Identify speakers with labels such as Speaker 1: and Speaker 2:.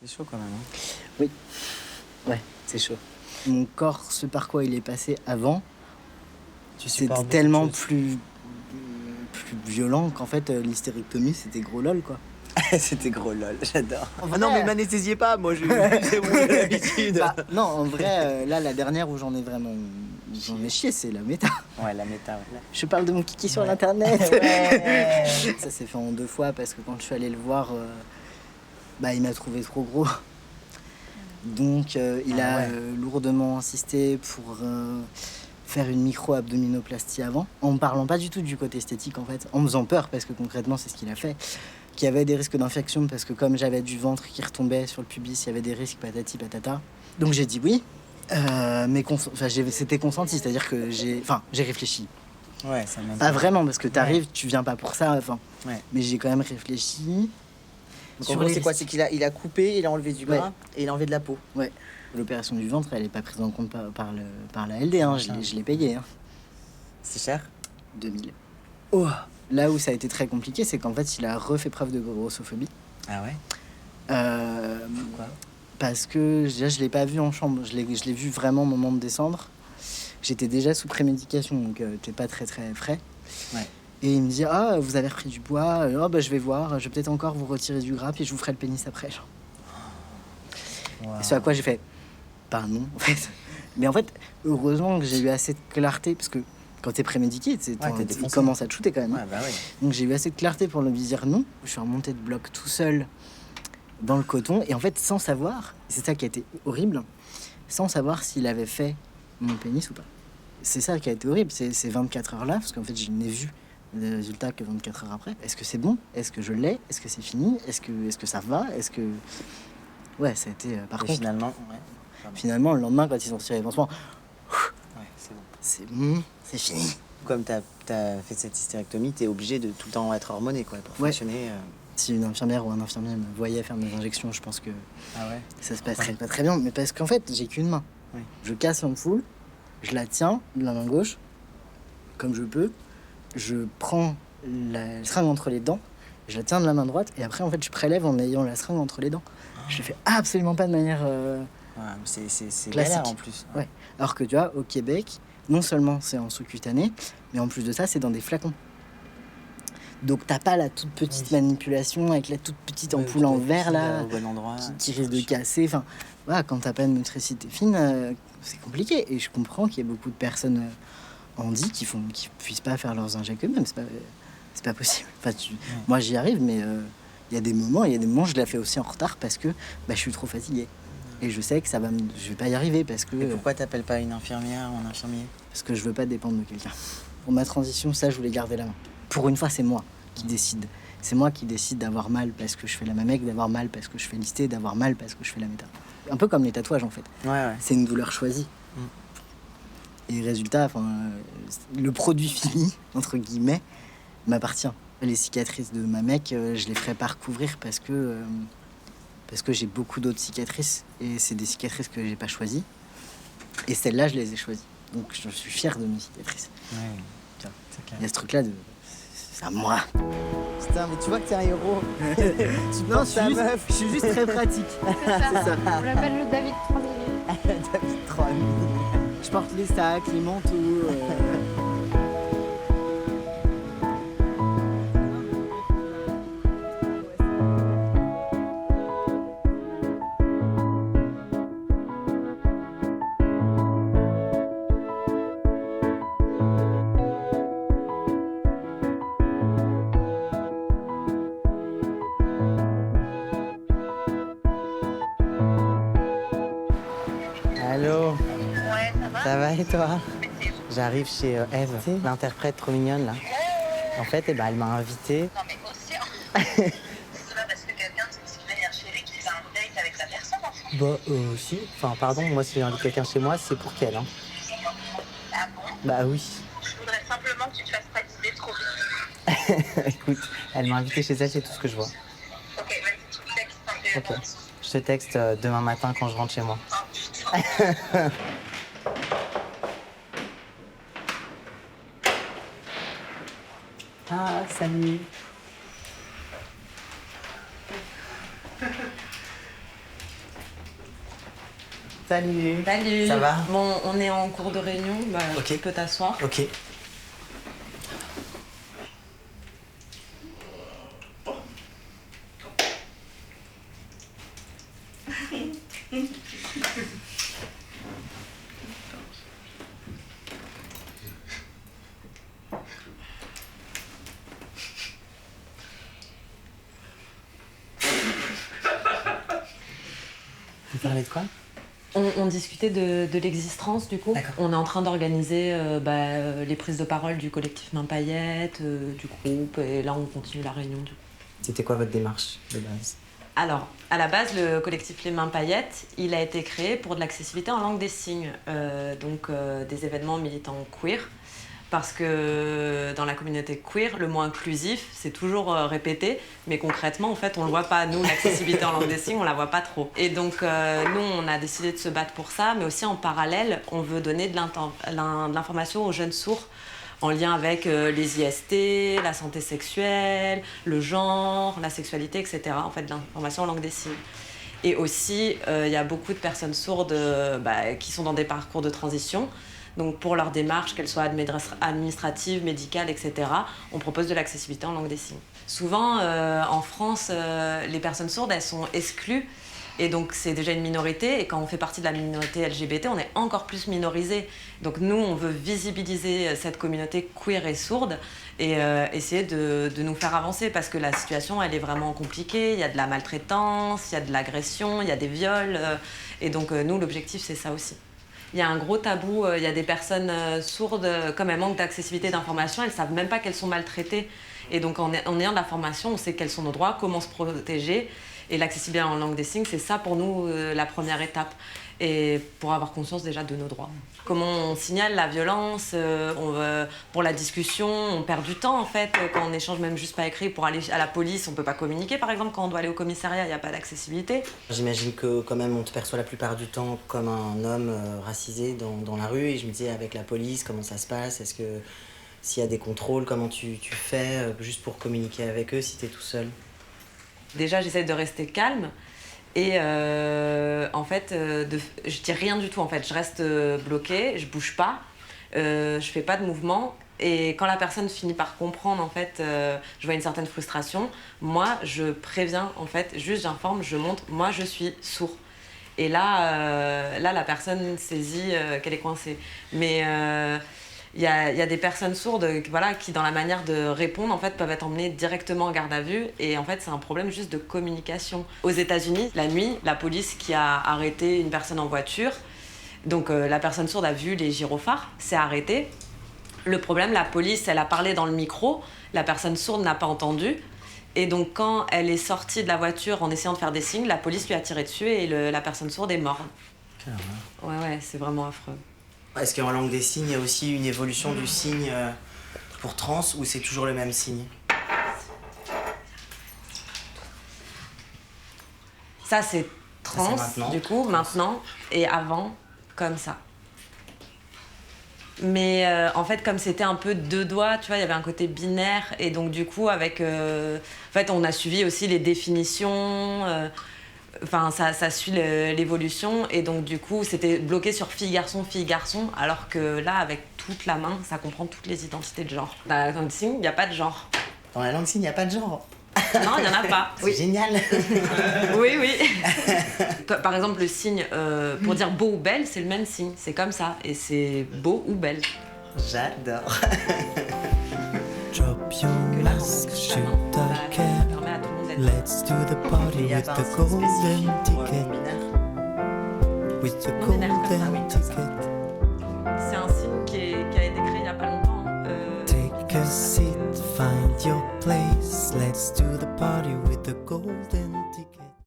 Speaker 1: C'est chaud quand même. Hein.
Speaker 2: Oui, ouais, c'est chaud. Mon corps, ce par quoi il est passé avant, c'était tellement plus violent qu'en fait, l'hystérectomie, c'était gros lol, quoi.
Speaker 1: C'était gros lol, j'adore. Ah non, mais m'anesthésiez pas, moi, c'est bon, j'ai l'habitude.
Speaker 2: Non, en vrai, là, la dernière où j'en ai chié, c'est la méta.
Speaker 1: Ouais, la méta, ouais.
Speaker 2: Je parle de mon kiki sur l'internet.
Speaker 1: Ouais.
Speaker 2: Ça s'est fait en 2 fois parce que quand je suis allé le voir, il m'a trouvé trop gros. Donc, il a lourdement insisté pour faire une micro-abdominoplastie avant, en me parlant pas du tout du côté esthétique, en fait, en me faisant peur, parce que concrètement, c'est ce qu'il a fait. Qu'il y avait des risques d'infection, parce que comme j'avais du ventre qui retombait sur le pubis, il y avait des risques patati patata. Donc j'ai dit oui, mais c'était consenti, c'est-à-dire que j'ai réfléchi.
Speaker 1: Ouais, ça m'a...
Speaker 2: Pas vraiment, parce que t'arrives, tu viens pas pour ça,
Speaker 1: Ouais.
Speaker 2: Mais j'ai quand même réfléchi.
Speaker 1: Donc en gros, c'est quoi? C'est qu'il a coupé, il a enlevé du gras et il a enlevé de la peau.
Speaker 2: Ouais. L'opération du ventre, elle est pas prise en compte par la LD, hein. Je l'ai payée. Hein.
Speaker 1: C'est cher?
Speaker 2: 2000. Oh. Là où ça a été très compliqué, c'est qu'en fait, il a refait preuve de grossophobie.
Speaker 1: Ah ouais?
Speaker 2: Pourquoi? Parce que déjà, je l'ai pas vu en chambre. Je l'ai vu vraiment au moment de descendre. J'étais déjà sous prémédication, donc t'es pas très très frais.
Speaker 1: Ouais.
Speaker 2: Et il me dit, ah, vous avez repris du poids, je vais voir, je vais peut-être encore vous retirer du gras, puis je vous ferai le pénis après. Wow. Et ce à quoi j'ai fait, non, en fait. Mais en fait, heureusement que j'ai eu assez de clarté, parce que quand t'es prémédiqué, il commence à te shooter quand même.
Speaker 1: Ouais, bah ouais.
Speaker 2: Donc j'ai eu assez de clarté pour lui dire non. Je suis remonté de bloc tout seul dans le coton, et en fait, sans savoir, c'est ça qui a été horrible, sans savoir s'il avait fait mon pénis ou pas. C'est ça qui a été horrible, ces 24 heures-là, parce qu'en fait, je n'ai vu les résultats que 24 heures après. Est-ce que c'est bon? Est-ce que je l'ai? Est-ce que c'est fini? Est-ce que ça va? Est-ce que... Ouais, ça a été... Par contre, finalement, le lendemain, quand ils ont retiré les pansements, c'est bon, c'est fini.
Speaker 1: Comme t'as fait cette hystérectomie, t'es obligé de tout le temps être hormoné, quoi, pour fonctionner.
Speaker 2: Si une infirmière ou un infirmier me voyait faire mes injections, je pense que ça se passerait pas très bien. Mais parce qu'en fait, j'ai qu'une main. Ouais. Je casse l'ampoule, je la tiens de la main gauche, comme je peux. Je prends la seringue entre les dents, je la tiens de la main droite, et après, en fait, je prélève en ayant la seringue entre les dents. Je le fais absolument pas de manière
Speaker 1: c'est
Speaker 2: classique.
Speaker 1: Galère en plus.
Speaker 2: Ouais. Alors que tu vois, au Québec, non seulement c'est en sous-cutané, mais en plus de ça, c'est dans des flacons. Donc t'as pas la toute petite manipulation avec la toute petite ampoule en verre là,
Speaker 1: bon endroit,
Speaker 2: qui risque de casser. Enfin, voilà, quand t'as pas une motricité fine, c'est compliqué. Et je comprends qu'il y a beaucoup de personnes handi qui puissent pas faire leurs injections eux-mêmes. C'est pas possible. Enfin, moi j'y arrive, mais il y a des moments, je la fais aussi en retard parce que je suis trop fatigué. Et je sais que je vais pas y arriver parce que...
Speaker 1: Et pourquoi t'appelles pas une infirmière ou un infirmier?
Speaker 2: Parce que je veux pas dépendre de quelqu'un. Pour ma transition, ça, je voulais garder la main. Pour une fois, c'est moi qui décide. C'est moi qui décide d'avoir mal parce que je fais la mamec, d'avoir mal parce que je fais l'hysté, d'avoir mal parce que je fais la méta. Un peu comme les tatouages, en fait.
Speaker 1: Ouais.
Speaker 2: C'est une douleur choisie. Et résultat, le produit fini, entre guillemets, m'appartient. Les cicatrices de mamec, je les ferai pas recouvrir parce que j'ai beaucoup d'autres cicatrices. Et c'est des cicatrices que j'ai pas choisies. Et celles-là, je les ai choisies. Donc, je suis fier de mes cicatrices.
Speaker 1: Ouais.
Speaker 2: Il y a ce truc-là de... C'est à moi.
Speaker 1: Putain, mais tu vois que t'es un héros.
Speaker 2: Non, je suis juste très pratique.
Speaker 3: C'est ça.
Speaker 2: C'est ça.
Speaker 3: On l'appelle le David 3000.
Speaker 1: David 3000.
Speaker 2: Je porte les sacs, les manteaux.
Speaker 1: Allô?
Speaker 3: Ouais, ça va?
Speaker 1: Ça va et toi? J'arrive chez Eve, l'interprète trop mignonne là. En fait, elle m'a invitée.
Speaker 4: Non mais aussi, c'est pas parce que quelqu'un te dit venir chez lui qu'il va un date avec la personne, enfin.
Speaker 1: Si. Enfin, pardon, moi si j'invite quelqu'un chez moi, c'est pour qu'elle, hein.
Speaker 4: Ah bon?
Speaker 1: Bah oui.
Speaker 4: Je voudrais simplement que tu te fasses pas d'idées trop vite.
Speaker 1: Écoute, elle m'a invitée chez elle, c'est tout ce que je vois.
Speaker 4: Ok, vas-y, tu me textes quand tu es
Speaker 1: Ok. Je te texte demain matin quand je rentre chez moi.
Speaker 4: Oh, putain.
Speaker 1: Ah, salut. Salut.
Speaker 5: Salut.
Speaker 1: Ça va?
Speaker 5: Bon, on est en cours de réunion,
Speaker 1: Ok.
Speaker 5: tu peux t'asseoir.
Speaker 1: Ok. Vous parlez de quoi?
Speaker 5: On discutait de l'existence du coup.
Speaker 1: D'accord.
Speaker 5: On est en train d'organiser les prises de parole du collectif Main Paillettes, du groupe, et là on continue la réunion du coup.
Speaker 1: C'était quoi votre démarche de base?
Speaker 5: Alors, à la base, le collectif Les Mains Paillettes, il a été créé pour de l'accessibilité en langue des signes, des événements militants queer. Parce que dans la communauté queer, le mot inclusif, c'est toujours répété, mais concrètement, en fait, on le voit pas. Nous, l'accessibilité en langue des signes, on la voit pas trop. Et donc, nous, on a décidé de se battre pour ça, mais aussi en parallèle, on veut donner de l'information aux jeunes sourds en lien avec les IST, la santé sexuelle, le genre, la sexualité, etc. En fait, de l'information en langue des signes. Et aussi, il y a beaucoup de personnes sourdes qui sont dans des parcours de transition. Donc pour leur démarche, qu'elle soit administrative, médicale, etc., on propose de l'accessibilité en langue des signes. Souvent, en France, les personnes sourdes, elles sont exclues. Et donc c'est déjà une minorité. Et quand on fait partie de la minorité LGBT, on est encore plus minorisé. Donc nous, on veut visibiliser cette communauté queer et sourde et essayer de nous faire avancer. Parce que la situation, elle est vraiment compliquée. Il y a de la maltraitance, il y a de l'agression, il y a des viols. Et donc nous, l'objectif, c'est ça aussi. Il y a un gros tabou, il y a des personnes sourdes, comme elles manquent d'accessibilité d'information, elles ne savent même pas qu'elles sont maltraitées. Et donc en ayant de la formation, on sait quels sont nos droits, comment se protéger. Et l'accessibilité en langue des signes, c'est ça pour nous la première étape. Et pour avoir conscience déjà de nos droits. Comment on signale la violence, pour la discussion, on perd du temps en fait, quand on échange même juste pas écrit pour aller à la police, on peut pas communiquer par exemple, quand on doit aller au commissariat, il n'y a pas d'accessibilité.
Speaker 1: J'imagine que quand même on te perçoit la plupart du temps comme un homme racisé dans la rue, et je me disais avec la police, comment ça se passe? Est-ce que s'il y a des contrôles, comment tu fais juste pour communiquer avec eux si t'es tout seul?
Speaker 5: Déjà j'essaie de rester calme. Et en fait, je dis rien du tout en fait. Je reste bloquée, je bouge pas, je fais pas de mouvement. Et quand la personne finit par comprendre, en fait, je vois une certaine frustration. Moi, je préviens en fait, juste j'informe, je montre, moi je suis sourd. Et là, la personne saisit qu'elle est coincée. Mais il y a des personnes sourdes qui, dans la manière de répondre, en fait, peuvent être emmenées directement en garde à vue. Et en fait, c'est un problème juste de communication. Aux États-Unis, la nuit, la police qui a arrêté une personne en voiture, donc la personne sourde a vu les gyrophares, s'est arrêtée. Le problème, la police, elle a parlé dans le micro, la personne sourde n'a pas entendu. Et donc, quand elle est sortie de la voiture en essayant de faire des signes, la police lui a tiré dessus et la personne sourde est morte. Ouais, c'est vraiment affreux.
Speaker 1: Est-ce qu'en langue des signes, il y a aussi une évolution du signe pour trans, ou c'est toujours le même signe?
Speaker 5: Ça, c'est trans, du coup, maintenant, et avant, comme ça. Mais en fait, comme c'était un peu deux doigts, tu vois, il y avait un côté binaire, et donc du coup, avec... en fait, on a suivi aussi les définitions... Enfin, ça suit l'évolution, et donc du coup, c'était bloqué sur fille-garçon, alors que là, avec toute la main, ça comprend toutes les identités de genre. Dans la langue signe, il n'y a pas de genre.
Speaker 1: Dans la langue signe, il n'y a pas de genre.
Speaker 5: Non, il n'y en a pas.
Speaker 1: C'est génial.
Speaker 5: Oui. Par exemple, le signe pour dire beau ou belle, c'est le même signe. C'est comme ça, et c'est beau ou belle.
Speaker 1: J'adore.
Speaker 6: Drop your mask, shoot a cat. Let's do the party with the golden ticket. With the golden ticket.
Speaker 5: C'est un signe qui a été créé il n'y a pas longtemps.
Speaker 6: Take a seat, find your place. Let's do the party with the golden ticket.